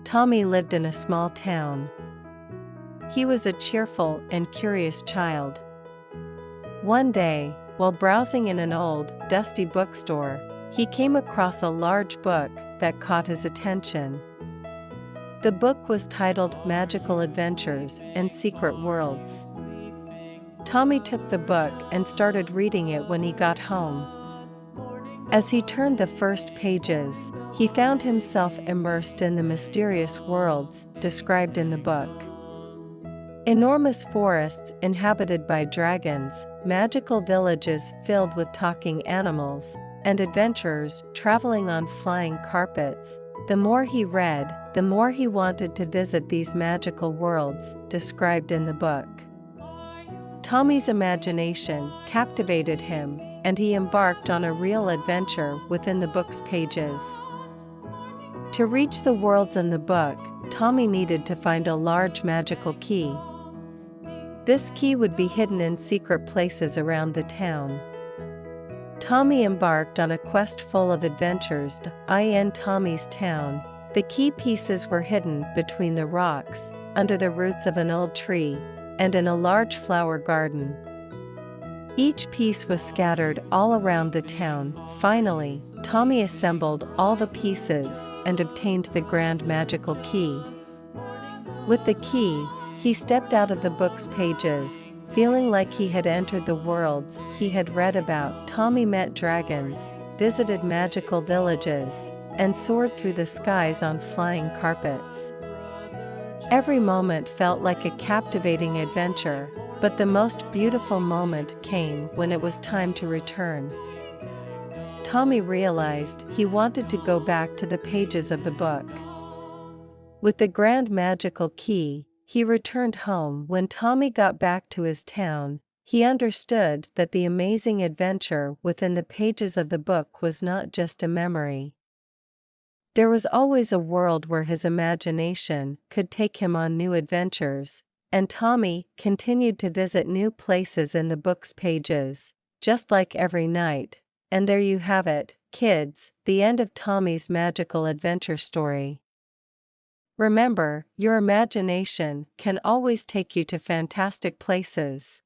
Tommy lived in a small town. He was a cheerful and curious child. One day, while browsing in an old, dusty bookstore, he came across a large book that caught his attention. The book was titled Magical Adventures and Secret Worlds. Tommy took the book and started reading it when he got home. As he turned the first pages, he found himself immersed in the mysterious worlds described in the book. Enormous forests inhabited by dragons, magical villages filled with talking animals, and adventurers traveling on flying carpets. The more he read, the more he wanted to visit these magical worlds described in the book. Tommy's imagination captivated him, and he embarked on a real adventure within the book's pages. To reach the worlds in the book, Tommy needed to find a large magical key. This key would be hidden in secret places around the town. Tommy embarked on a quest full of adventures. In Tommy's town, the key pieces were hidden between the rocks, under the roots of an old tree, and in a large flower garden. Each piece was scattered all around the town. Finally, Tommy assembled all the pieces and obtained the grand magical key. With the key, he stepped out of the book's pages, feeling like he had entered the worlds he had read about. Tommy met dragons, visited magical villages, and soared through the skies on flying carpets. Every moment felt like a captivating adventure, but the most beautiful moment came when it was time to return. Tommy realized he wanted to go back to the pages of the book. With the grand magical key, he returned home. When Tommy got back to his town, he understood that the amazing adventure within the pages of the book was not just a memory. There was always a world where his imagination could take him on new adventures, and Tommy continued to visit new places in the book's pages, just like every night. And there you have it, kids, the end of Tommy's magical adventure story. Remember, your imagination can always take you to fantastic places.